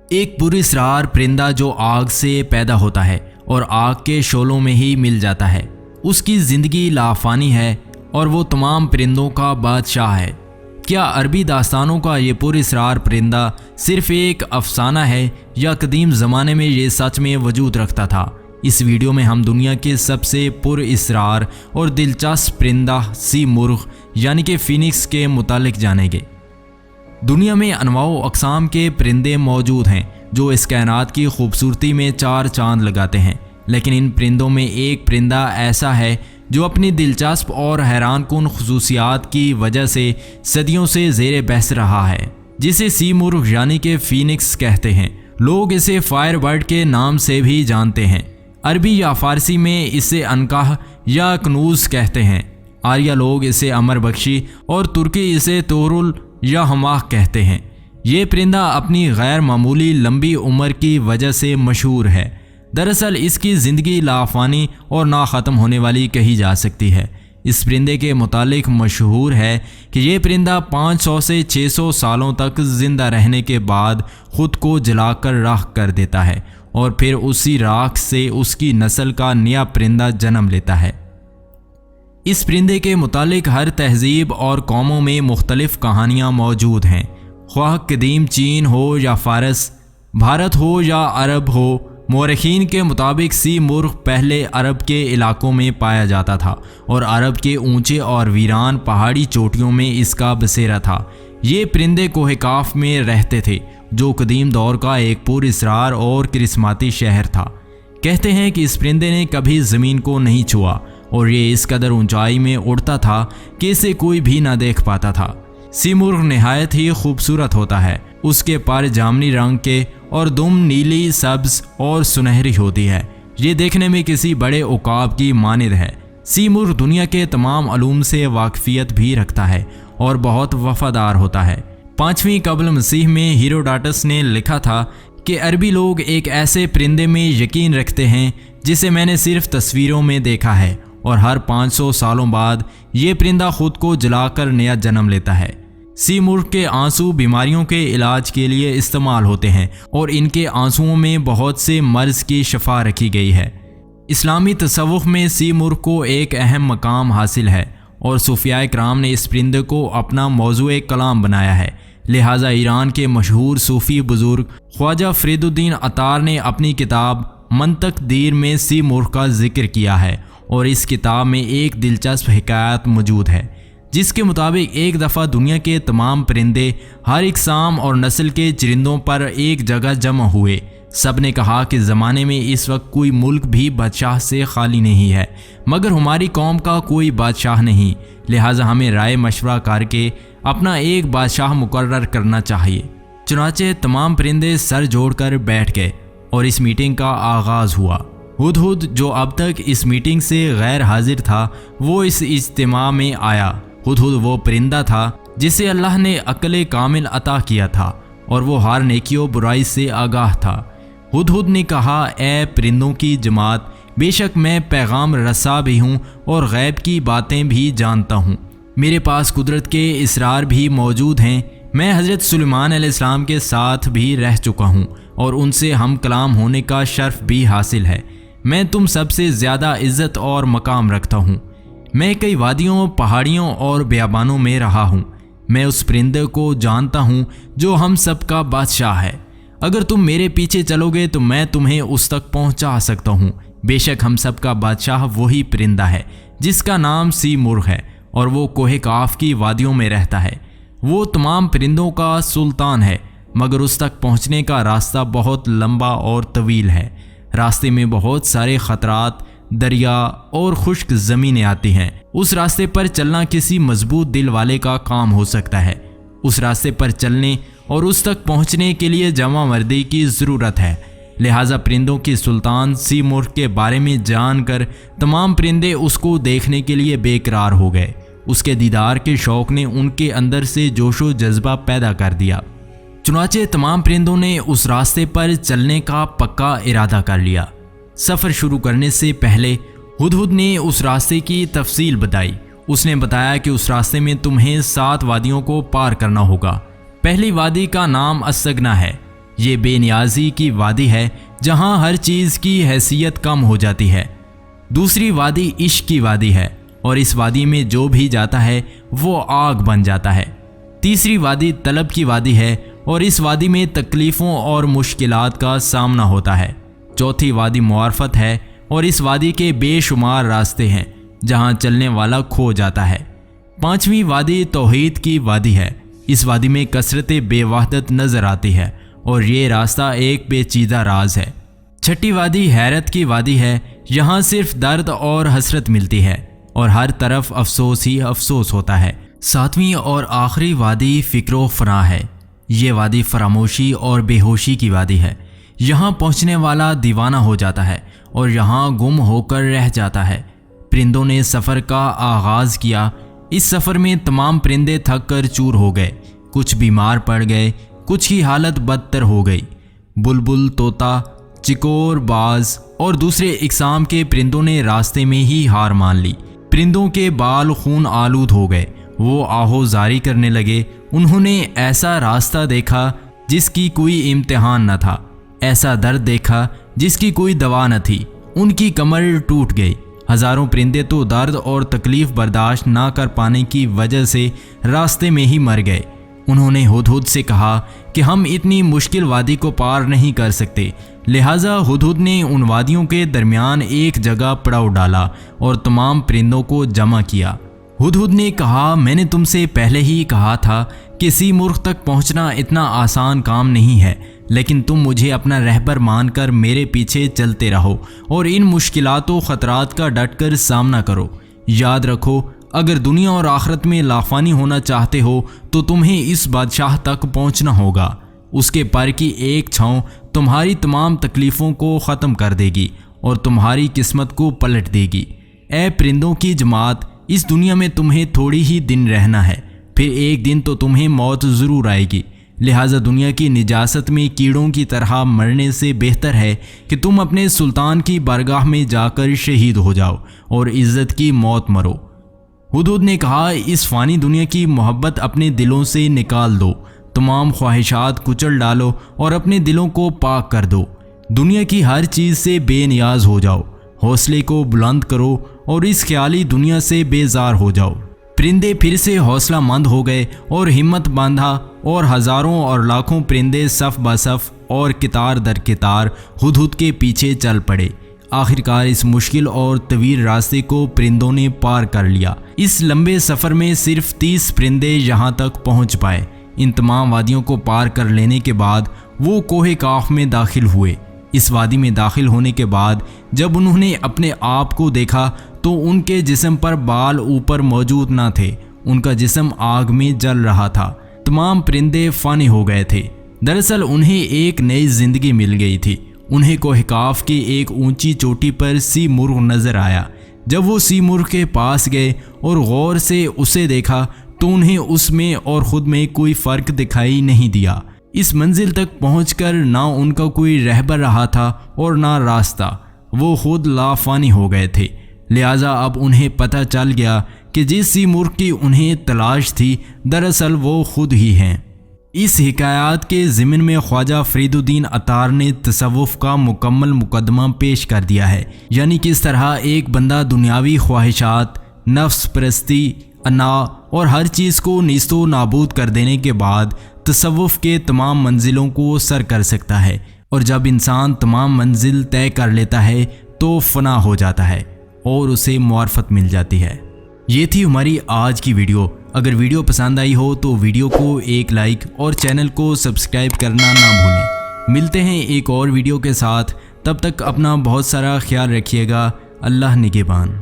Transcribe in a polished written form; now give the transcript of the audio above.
ایک پراسرار پرندہ جو آگ سے پیدا ہوتا ہے اور آگ کے شعلوں میں ہی مل جاتا ہے، اس کی زندگی لافانی ہے اور وہ تمام پرندوں کا بادشاہ ہے۔ کیا عربی داستانوں کا یہ پراسرار پرندہ صرف ایک افسانہ ہے یا قدیم زمانے میں یہ سچ میں وجود رکھتا تھا؟ اس ویڈیو میں ہم دنیا کے سب سے پراسرار اور دلچسپ پرندہ سی مرغ یعنی کہ فینکس کے متعلق جانیں گے۔ دنیا میں انواع و اقسام کے پرندے موجود ہیں جو اس کائنات کی خوبصورتی میں چار چاند لگاتے ہیں، لیکن ان پرندوں میں ایک پرندہ ایسا ہے جو اپنی دلچسپ اور حیران کن خصوصیات کی وجہ سے صدیوں سے زیر بحث رہا ہے، جسے سی مرغ یعنی کہ فینکس کہتے ہیں۔ لوگ اسے فائر برڈ کے نام سے بھی جانتے ہیں۔ عربی یا فارسی میں اسے انکاہ یا کنوز کہتے ہیں، آریہ لوگ اسے امر بخشی اور ترکی اسے تورل یا ہماہ کہتے ہیں۔ یہ پرندہ اپنی غیر معمولی لمبی عمر کی وجہ سے مشہور ہے۔ دراصل اس کی زندگی لافانی اور نہ ختم ہونے والی کہی جا سکتی ہے۔ اس پرندے کے متعلق مشہور ہے کہ یہ پرندہ 500 سے 600 سالوں تک زندہ رہنے کے بعد خود کو جلا کر راکھ کر دیتا ہے اور پھر اسی راکھ سے اس کی نسل کا نیا پرندہ جنم لیتا ہے۔ اس پرندے کے متعلق ہر تہذیب اور قوموں میں مختلف کہانیاں موجود ہیں، خواہ قدیم چین ہو یا فارس، بھارت ہو یا عرب ہو۔ مورخین کے مطابق سی مرغ پہلے عرب کے علاقوں میں پایا جاتا تھا اور عرب کے اونچے اور ویران پہاڑی چوٹیوں میں اس کا بسیرا تھا۔ یہ پرندے کوہ کاف میں رہتے تھے جو قدیم دور کا ایک پراسرار اور کرسماتی شہر تھا۔ کہتے ہیں کہ اس پرندے نے کبھی زمین کو نہیں چھوا اور یہ اس قدر اونچائی میں اڑتا تھا کہ اسے کوئی بھی نہ دیکھ پاتا تھا۔ سی مرغ نہایت ہی خوبصورت ہوتا ہے۔ اس کے پر جامنی رنگ کے اور دم نیلی، سبز اور سنہری ہوتی ہے۔ یہ دیکھنے میں کسی بڑے عقاب کی مانند ہے۔ سی مرغ دنیا کے تمام علوم سے واقفیت بھی رکھتا ہے اور بہت وفادار ہوتا ہے۔ 5ویں قبل مسیح میں ہیروڈاٹس نے لکھا تھا کہ عربی لوگ ایک ایسے پرندے میں یقین رکھتے ہیں جسے میں نے صرف تصویروں میں دیکھا ہے، اور ہر 500 سالوں بعد یہ پرندہ خود کو جلا کر نیا جنم لیتا ہے۔ سی مرغ کے آنسو بیماریوں کے علاج کے لیے استعمال ہوتے ہیں اور ان کے آنسوؤں میں بہت سے مرض کی شفا رکھی گئی ہے۔ اسلامی تصوف میں سی مرغ کو ایک اہم مقام حاصل ہے اور صوفیاء کرام نے اس پرندے کو اپنا موضوع کلام بنایا ہے۔ لہٰذا ایران کے مشہور صوفی بزرگ خواجہ فرید الدین عطار نے اپنی کتاب منطق دیر میں سی مرغ کا ذکر کیا ہے، اور اس کتاب میں ایک دلچسپ حکایت موجود ہے جس کے مطابق ایک دفعہ دنیا کے تمام پرندے ہر اقسام اور نسل کے چرندوں پر ایک جگہ جمع ہوئے۔ سب نے کہا کہ زمانے میں اس وقت کوئی ملک بھی بادشاہ سے خالی نہیں ہے، مگر ہماری قوم کا کوئی بادشاہ نہیں، لہٰذا ہمیں رائے مشورہ کر کے اپنا ایک بادشاہ مقرر کرنا چاہیے۔ چنانچہ تمام پرندے سر جوڑ کر بیٹھ گئے اور اس میٹنگ کا آغاز ہوا۔ ہدہد جو اب تک اس میٹنگ سے غیر حاضر تھا وہ اس اجتماع میں آیا۔ ہدہد وہ پرندہ تھا جسے اللہ نے عقل کامل عطا کیا تھا اور وہ ہر نیکی و برائی سے آگاہ تھا۔ ہدہد نے کہا، اے پرندوں کی جماعت، بے شک میں پیغام رساں بھی ہوں اور غیب کی باتیں بھی جانتا ہوں۔ میرے پاس قدرت کے اسرار بھی موجود ہیں۔ میں حضرت سلیمان علیہ السلام کے ساتھ بھی رہ چکا ہوں اور ان سے ہم کلام ہونے کا شرف بھی حاصل ہے۔ میں تم سب سے زیادہ عزت اور مقام رکھتا ہوں۔ میں کئی وادیوں، پہاڑیوں اور بیابانوں میں رہا ہوں۔ میں اس پرندے کو جانتا ہوں جو ہم سب کا بادشاہ ہے۔ اگر تم میرے پیچھے چلو گے تو میں تمہیں اس تک پہنچا سکتا ہوں۔ بے شک ہم سب کا بادشاہ وہی پرندہ ہے جس کا نام سی مرغ ہے اور وہ کوہ کاف کی وادیوں میں رہتا ہے۔ وہ تمام پرندوں کا سلطان ہے، مگر اس تک پہنچنے کا راستہ بہت لمبا اور طویل ہے۔ راستے میں بہت سارے خطرات، دریا اور خشک زمینیں آتی ہیں۔ اس راستے پر چلنا کسی مضبوط دل والے کا کام ہو سکتا ہے۔ اس راستے پر چلنے اور اس تک پہنچنے کے لیے جمع مردی کی ضرورت ہے۔ لہٰذا پرندوں کے سلطان سی مرغ کے بارے میں جان کر تمام پرندے اس کو دیکھنے کے لیے بے قرار ہو گئے۔ اس کے دیدار کے شوق نے ان کے اندر سے جوش و جذبہ پیدا کر دیا۔ چنانچہ تمام پرندوں نے اس راستے پر چلنے کا پکا ارادہ کر لیا۔ سفر شروع کرنے سے پہلے ہدہد نے اس راستے کی تفصیل بتائی۔ اس نے بتایا کہ اس راستے میں تمہیں 7 وادیوں کو پار کرنا ہوگا۔ پہلی وادی کا نام السگنا ہے، یہ بے نیازی کی وادی ہے جہاں ہر چیز کی حیثیت کم ہو جاتی ہے۔ دوسری وادی عشق کی وادی ہے اور اس وادی میں جو بھی جاتا ہے وہ آگ بن جاتا ہے۔ تیسری وادی طلب کی وادی ہے اور اس وادی میں تکلیفوں اور مشکلات کا سامنا ہوتا ہے۔ چوتھی وادی معرفت ہے اور اس وادی کے بے شمار راستے ہیں جہاں چلنے والا کھو جاتا ہے۔ پانچویں وادی توحید کی وادی ہے۔ اس وادی میں کثرت بے وحدت نظر آتی ہے اور یہ راستہ ایک پیچیدہ راز ہے۔ چھٹی وادی حیرت کی وادی ہے، یہاں صرف درد اور حسرت ملتی ہے اور ہر طرف افسوس ہی افسوس ہوتا ہے۔ ساتویں اور آخری وادی فکر و فنا ہے۔ یہ وادی فراموشی اور بے ہوشی کی وادی ہے۔ یہاں پہنچنے والا دیوانہ ہو جاتا ہے اور یہاں گم ہو کر رہ جاتا ہے۔ پرندوں نے سفر کا آغاز کیا۔ اس سفر میں تمام پرندے تھک کر چور ہو گئے، کچھ بیمار پڑ گئے، کچھ کی حالت بدتر ہو گئی۔ بلبل، طوطا، چکور، باز اور دوسرے اقسام کے پرندوں نے راستے میں ہی ہار مان لی۔ پرندوں کے بال خون آلود ہو گئے، وہ آہو زاری کرنے لگے۔ انہوں نے ایسا راستہ دیکھا جس کی کوئی امتحان نہ تھا، ایسا درد دیکھا جس کی کوئی دوا نہ تھی۔ ان کی کمر ٹوٹ گئی۔ ہزاروں پرندے تو درد اور تکلیف برداشت نہ کر پانے کی وجہ سے راستے میں ہی مر گئے۔ انہوں نے ہدہد سے کہا کہ ہم اتنی مشکل وادی کو پار نہیں کر سکتے، لہٰذا ہدہد نے ان وادیوں کے درمیان ایک جگہ پڑاؤ ڈالا اور تمام پرندوں کو جمع کیا۔ ہدہد نے کہا، میں نے تم سے پہلے ہی کہا تھا کہ سیمرغ تک پہنچنا اتنا آسان کام نہیں ہے، لیکن تم مجھے اپنا رہبر مان کر میرے پیچھے چلتے رہو اور ان مشکلات و خطرات کا ڈٹ کر سامنا کرو۔ یاد رکھو، اگر دنیا اور آخرت میں لافانی ہونا چاہتے ہو تو تمہیں اس بادشاہ تک پہنچنا ہوگا۔ اس کے پر کی ایک چھاؤں تمہاری تمام تکلیفوں کو ختم کر دے گی اور تمہاری قسمت کو پلٹ دے گی۔ اے پرندوں کی جماعت، اس دنیا میں تمہیں تھوڑی ہی دن رہنا ہے، پھر ایک دن تو تمہیں موت ضرور آئے گی، لہٰذا دنیا کی نجاست میں کیڑوں کی طرح مرنے سے بہتر ہے کہ تم اپنے سلطان کی بارگاہ میں جا کر شہید ہو جاؤ اور عزت کی موت مرو۔ ہدہد نے کہا، اس فانی دنیا کی محبت اپنے دلوں سے نکال دو، تمام خواہشات کچل ڈالو اور اپنے دلوں کو پاک کر دو۔ دنیا کی ہر چیز سے بے نیاز ہو جاؤ، حوصلے کو بلند کرو اور اس خیالی دنیا سے بیزار ہو جاؤ۔ پرندے پھر سے حوصلہ مند ہو گئے اور ہمت باندھا اور ہزاروں اور لاکھوں پرندے صف بہ صف اور قطار در قطار ہدہد کے پیچھے چل پڑے۔ آخرکار اس مشکل اور طویل راستے کو پرندوں نے پار کر لیا۔ اس لمبے سفر میں صرف 30 پرندے یہاں تک پہنچ پائے۔ ان تمام وادیوں کو پار کر لینے کے بعد وہ کوہ کاف میں داخل ہوئے۔ اس وادی میں داخل ہونے کے بعد جب انہوں نے اپنے آپ کو دیکھا تو ان کے جسم پر بال اوپر موجود نہ تھے، ان کا جسم آگ میں جل رہا تھا۔ تمام پرندے فانی ہو گئے تھے۔ دراصل انہیں ایک نئی زندگی مل گئی تھی۔ انہیں کوہ کاف کی ایک اونچی چوٹی پر سیمرغ نظر آیا۔ جب وہ سیمرغ کے پاس گئے اور غور سے اسے دیکھا تو انہیں اس میں اور خود میں کوئی فرق دکھائی نہیں دیا۔ اس منزل تک پہنچ کر نہ ان کا کوئی رہبر رہا تھا اور نہ راستہ، وہ خود لافانی ہو گئے تھے۔ لہٰذا اب انہیں پتہ چل گیا کہ جس سیمرغ کی انہیں تلاش تھی دراصل وہ خود ہی ہیں۔ اس حکایات کے ضمن میں خواجہ فرید الدین عطار نے تصوف کا مکمل مقدمہ پیش کر دیا ہے، یعنی کس طرح ایک بندہ دنیاوی خواہشات، نفس پرستی، انا اور ہر چیز کو نیست و نابود کر دینے کے بعد تصوف کے تمام منزلوں کو سر کر سکتا ہے، اور جب انسان تمام منزل طے کر لیتا ہے تو فنا ہو جاتا ہے اور اسے معرفت مل جاتی ہے۔ یہ تھی ہماری آج کی ویڈیو۔ اگر ویڈیو پسند آئی ہو تو ویڈیو کو ایک لائک اور چینل کو سبسکرائب کرنا نہ بھولیں۔ ملتے ہیں ایک اور ویڈیو کے ساتھ، تب تک اپنا بہت سارا خیال رکھیے گا۔ اللہ نگہبان۔